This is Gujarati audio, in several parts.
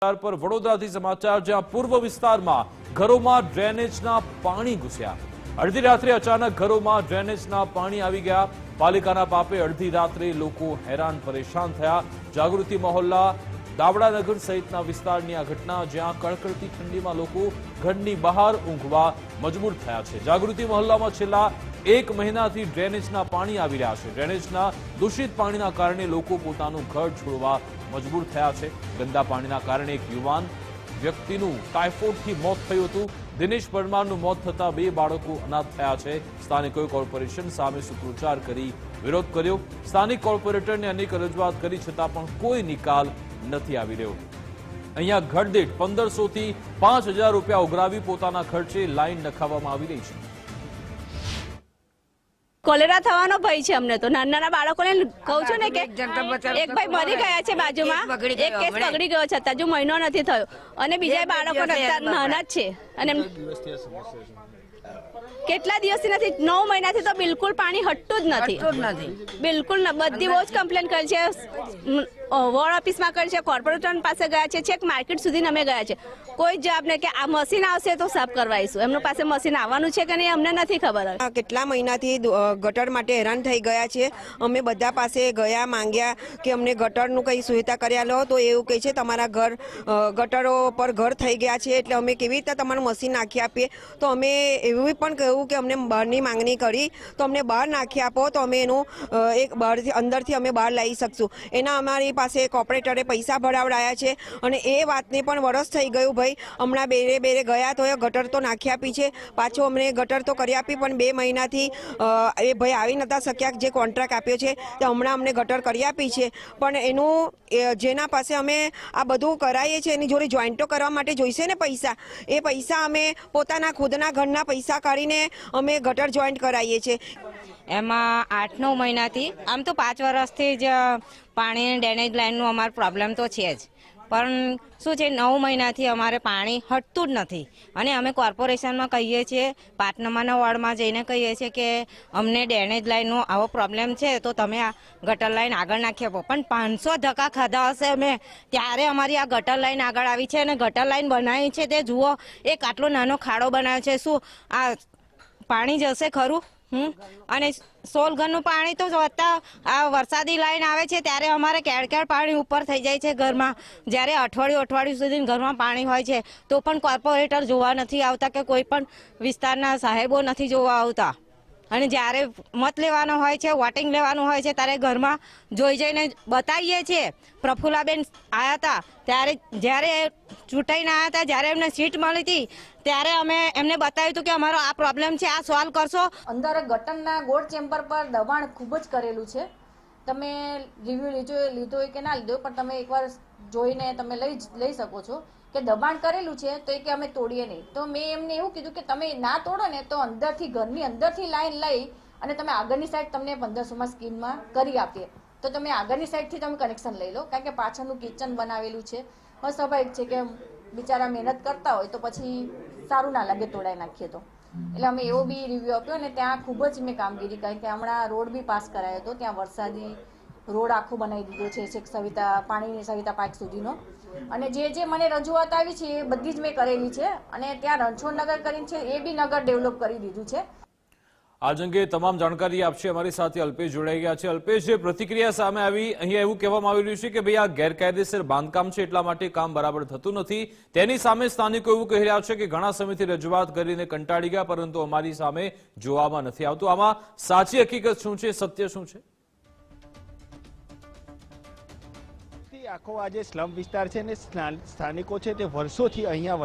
पर वडोदराથી સમાચાર જ્યાં પૂર્વ વિસ્તારમાં ઘરોમાં ડ્રેનેજના પાણી ઘૂસ્યા। અડધી રાત્રે અચાનક ઘરોમાં ડ્રેનેજના પાણી આવી ગયા। પાલિકાના પાપે અડધી રાત્રે લોકો હેરાન પરેશાન થયા। જાગૃતિ મહોલ્લા દાવડાનગર સહિતના વિસ્તારની આ ઘટના જ્યાં કડકડતી ઠંડીમાં લોકો ઘરની બહાર ઊંઘવા મજબૂર થયા છે। જાગૃતિ મહોલ્લામાં છેલ્લા એક મહિનાથી ડ્રેનેજના પાણી આવી રહ્યા છે। ડ્રેનેજના દૂષિત પાણીના કારણે લોકો પોતાનું ઘર છોડવા મજબૂર થયા છે। ગંદા પાણીના કારણે એક યુવાન વ્યક્તિનું ટાઇફોઇડથી મોત થયું હતું। દિનેશ પરમારનું મોત થતા બે બાળકો અનાથ થયા છે। સ્થાનિકોએ કોર્પોરેશન સામે સૂત્રોચ્ચાર કરી વિરોધ કર્યો। સ્થાનિક કોર્પોરેટરને અનેક રજૂઆત કરી છતાં પણ કોઈ નિકાલ નથી આવી રહ્યો। અહીંયા ઘર દીઠ 1500 થી 5000 રૂપિયા ઉઘરાવી પોતાના ખર્ચે લાઈન નખાવવામાં આવી રહી છે। કોલેરા થવાનો ભય છે અમને તો। નાના બાળકોને કહું છું ને કે એક ભાઈ મરી ગયા છે બાજુમાં, એક કેસ બગડી ગયો છતાં જો મહિનો નથી થયો અને બીજા બાળકો નાના જ છે અને કેટલા દિવસથી નથી, 9 મહિનાથી તો બિલકુલ પાણી હટતું જ નથી। બિલકુલ બધી બહુ જ કમ્પ્લેન કરી છે, વોર્ડ ઓફિસમાં કરી છે, કોર્પોરેટર પાસે ગયા છે, છેક માર્કેટ સુધી અમે ગયા છે। કોઈ જવાબ નહીં કે આ મશીન આવશે તો સાફ કરવાઈશું। એમનું પાસે મશીન આવવાનું છે કે નહીં અમને નથી ખબર। કેટલા મહિનાથી ગટર માટે હેરાન થઈ ગયા છે। અમે બધા પાસે ગયા, માંગ્યા કે અમને ગટરનું કંઈ સુવિધા કરી આલો, તો એવું કહે છે તમારા ઘર ગટરો પર ઘર થઈ ગયા છે એટલે અમે કેવી રીતે તમારું મશીન નાખી આપીએ। તો અમે એવું પણ કહ્યું કે અમને બહારની માંગણી કરી તો અમને બહાર નાખી આપો તો અમે એનું એક બહારથી અંદરથી અમે બહાર લાવી શકશું। એના અમારી પાસે કોર્પોરેટરે પૈસા ભરાવડાયા છે અને એ વાતને પણ વરસ થઈ ગયું ભાઈ। હમણાં બેરે ગયા તો ગટર તો નાખી આપી છે, પાછો અમને ગટર તો કરી આપી પણ 2 મહિનાથી એ ભાઈ આવી નતા શક્યા। જે કોન્ટ્રાક્ટ આપ્યો છે તે હમણાં અમને ગટર કરી આપી છે પણ એનું જેના પાસે અમે આ બધું કરાવીએ છીએ એની જોડે જોઈન્ટ તો કરવા માટે જોઈશે ને પૈસા। એ પૈસા અમે પોતાના ખુદના ઘરના પૈસા કાઢીને અમે ગટર જોઈન્ટ કરાવીએ છીએ। એમાં 8-9 મહિનાથી આમ તો 5 વર્ષથી જ પાણી ડેમેજ લાઈનનું અમારો પ્રોબ્લેમ તો છે જ, પણ શું છે 9 મહિનાથી અમારે પાણી હટતું જ નથી અને અમે કોર્પોરેશનમાં કહીએ છીએ, 5 નંબરના વોર્ડમાં જઈને કહીએ છીએ કે અમને ડેમેજ લાઈનનો આવો પ્રોબ્લેમ છે તો તમે આ ગટર લાઈન આગળ નાખી આપો। પણ 500 ધક્કા ખાધા હશે અમે ત્યારે અમારી આ ગટર લાઈન આગળ આવી છે અને ગટર લાઈન બનાવી છે તે જુઓ, એક આટલો નાનો ખાડો બનાવ્યો છે। શું આ પાણી જશે ખરું? અને સોલઘરનું પાણી તો વત્તા આ વરસાદી લાઈન આવે છે ત્યારે અમારે કેળ પાણી ઉપર થઈ જાય છે ઘરમાં। જ્યારે અઠવાડિયું સુધી ઘરમાં પાણી હોય છે તો પણ કોર્પોરેટર જોવા નથી આવતા કે કોઈ પણ વિસ્તારના સાહેબો નથી જોવા આવતા। અને જ્યારે મત લેવાનો હોય છે, વોટિંગ લેવાનું હોય છે ત્યારે ઘરમાં જોઈ જઈને બતાવીએ છીએ। પ્રફુલ્લાબેન આવ્યા હતા ત્યારે જ્યારે ચૂંટાઈને આવ્યા હતા, જ્યારે એમને સીટ મળી હતી ત્યારે અમે એમને બતાવ્યું હતું કે અમારો આ પ્રોબ્લેમ છે, આ સોલ્વ કરશો। અંદર ગટરના ગોળ ચેમ્બર પર દબાણ ખૂબ જ કરેલું છે। તમે રિવ્યુ લીધો હોય કે ના લીધો પણ તમે એકવાર જોઈને તમે લઈ શકો છો કે દબાણ કરેલું છે તો એ કે અમે તોડીએ નહીં। તો મેં એમને એવું કીધું કે તમે ના તોડો ને તો અંદરથી ઘરની અંદરથી લાઈન લઈ અને તમે આગળની સાઈડ તમને 1500માં સ્કીમમાં કરી આપીએ તો તમે આગળની સાઈડથી તમે કનેક્શન લઈ લો, કારણ કે પાછળનું કિચન બનાવેલું છે। સ્વાભાવિક છે કે બિચારા મહેનત કરતા હોય તો પછી સારું ના લાગે તોડાઈ નાખીએ તો। એટલે અમે એવો બી રિવ્યુ આપ્યો અને ત્યાં ખૂબ જ મેં કામગીરી કરી કે હમણાં રોડ બી પાસ કરાયો હતો। ત્યાં વરસાદી રોડ આખો બનાવી દીધો છે છેક પાણીની સવિતા પાર્ક સુધીનો। અને જે મને રજૂઆત આવી છે એ બધી જ મેં કરેલી છે અને ત્યાં રણછોડ નગર કરીને છે એ બી નગર ડેવલપ કરી દીધું છે। આજ અંગે તમામ જાણકારી આપશે અમારી સાથે અલ્પેશ જોડાઈ ગયા છે। અલ્પેશ, જે પ્રતિક્રિયા સામે આવી, અહીંયા એવું કહેવામાં આવી રહ્યું છે કે ભાઈ આ ગેરકાયદેસર બાંધકામ છે એટલા માટે કામ બરાબર થતું નથી, તેની સામે સ્થાનિકો એવું કહી રહ્યા છે કે ઘણા સમયથી રજૂઆત કરીને કંટાળી ગયા પરંતુ અમારી સામે જોવામાં નથી આવતું। આમાં સાચી હકીકત શું છે, સત્ય શું છે? આખો આ જે સ્લમ વિસ્તાર છે ને સ્થાનિકો છે તે વર્ષોથી અહીંયા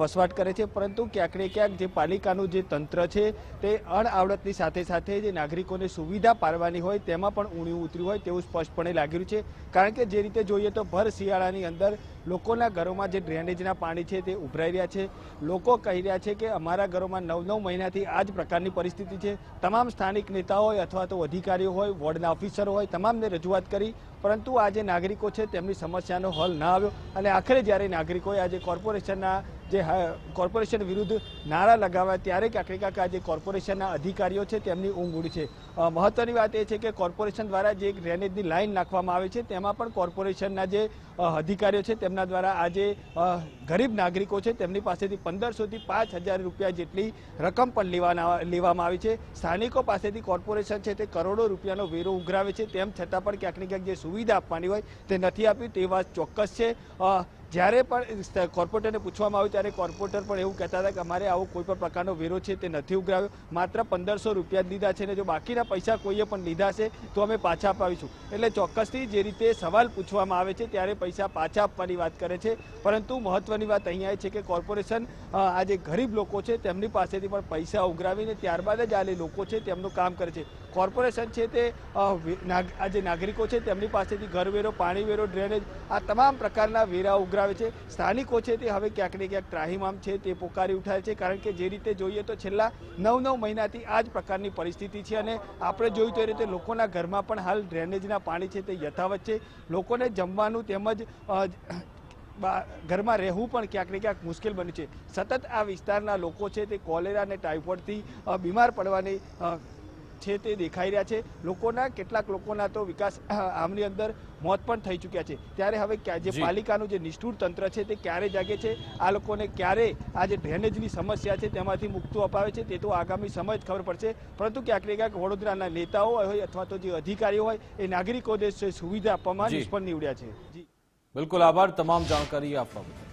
વસવાટ કરે છે પરંતુ ક્યાંક ને ક્યાંક જે પાલિકાનું જે તંત્ર છે તે અણઆવડતની સાથે સાથે જે નાગરિકોને સુવિધા પાડવાની હોય તેમાં પણ ઊણિયું ઉતર્યું હોય તેવું સ્પષ્ટપણે લાગી રહ્યું છે। કારણ કે જે રીતે જોઈએ તો ભર શિયાળાની અંદર લોકોના ઘરોમાં જે ડ્રેનેજના પાણી છે તે ઉભરાઈ રહ્યા છે। લોકો કહી રહ્યા છે કે અમારા ઘરોમાં 9 મહિનાથી આ જ પ્રકારની પરિસ્થિતિ છે। તમામ સ્થાનિક નેતાઓ હોય અથવા તો અધિકારીઓ હોય, વોર્ડના ઓફિસરો હોય, તમામને રજૂઆત કરી પરંતુ આ જે નાગરિકો છે તેમની સમસ્યાનો હલ ના આવ્યો અને આખરે જ્યારે નાગરિકોએ આજે કોર્પોરેશનના જે કોર્પોરેશન વિરુદ્ધ નારા લગાવ્યા ત્યારે ક્યાંક ને ક્યાંક આ જે કોર્પોરેશનના અધિકારીઓ છે તેમની ઊંઘ ઉડી છે. મહત્વની વાત એ છે કે કોર્પોરેશન દ્વારા જે ડ્રેનેજની લાઇન નાખવામાં આવે છે તેમાં પણ કોર્પોરેશનના જે અધિકારીઓ છે તેમના દ્વારા આજે ગરીબ નાગરિકો છે તેમની પાસેથી 1500 થી 5000 રૂપિયા જેટલી રકમ પણ લેવામાં આવી છે. સ્થાનિકો પાસેથી કોર્પોરેશન છે તે કરોડો રૂપિયાનો વેરો ઉઘરાવે છે, તેમ છતાં પણ ક્યાંક ને ક્યાંક જે સુવિધા આપવાની હોય તે નથી આપી તે વાત ચોક્કસ છે. જ્યારે પણ કોર્પોરેટરને પૂછવામાં આવ્યું ત્યારે કોર્પોરેટર પણ એવું કહેતા હતા કે અમારે આવો કોઈ પણ પ્રકારનો વેરો છે તે નથી ઉઘરાવ્યો, માત્ર 1500 રૂપિયા જ લીધા છે, ને જો બાકીના પૈસા કોઈએ પણ લીધા છે તો અમે પાછા અપાવીશું. એટલે ચોક્કસથી જે રીતે સવાલ પૂછવામાં આવે છે ત્યારે પૈસા પાછા આપવાની વાત કરે છે, પરંતુ મહત્વની વાત અહીંયા એ છે કે કોર્પોરેશન આ જે ગરીબ લોકો છે તેમની પાસેથી પણ પૈસા ઉઘરાવીને ત્યારબાદ જ આ લોકો છે તેમનું કામ કરે છે. કોર્પોરેશન છે તે આ જે નાગરિકો છે તેમની પાસેથી ઘરવેરો, પાણી વેરો, ડ્રેનેજ આ તમામ પ્રકારના વેરા ઉઘરાવે છે. સ્થાનિકો છે તે હવે ક્યાંક ને ક્યાંક ત્રાહિમામ છે તે પોકારી ઉઠાય છે, કારણ કે જે રીતે જોઈએ તો છેલ્લા 9 મહિનાથી આ જ પ્રકારની પરિસ્થિતિ છે અને આપણે જોયું તો એ રીતે લોકોના ઘરમાં પણ હાલ ડ્રેનેજના પાણી છે તે યથાવત છે. લોકોને જમવાનું તેમજ ઘરમાં રહેવું પણ ક્યાંક ને ક્યાંક મુશ્કેલ બન્યું છે. સતત આ વિસ્તારના લોકો છે તે કોલેરા અને ટાઇફોઇડથી બીમાર પડવાની છે તે દેખાઈ રહ્યા છે. કેટલાક લોકોના તો વિકાસ આમની અંદર મોત પણ થઈ ચૂક્યા છે. ત્યારે હવે જે પાલિકાનું જે નિષ્ઠુર તંત્ર છે તે ક્યારે જાગે છે, આ લોકોને ક્યારે આ જે ડ્રેનેજની સમસ્યા છે તેમાંથી મુક્તિ અપાવે છે તે તો આગામી સમય જ ખબર પડશે. પરંતુ ક્યાંક ને ક્યાંક વડોદરાના નેતાઓ હોય અથવા તો જે અધિકારીઓ હોય એ નાગરિકોને સુવિધા આપવામાં નિષ્ફળ નીવડ્યા છે. બિલકુલ આભાર તમામ જાણકારી આપવા બદલ.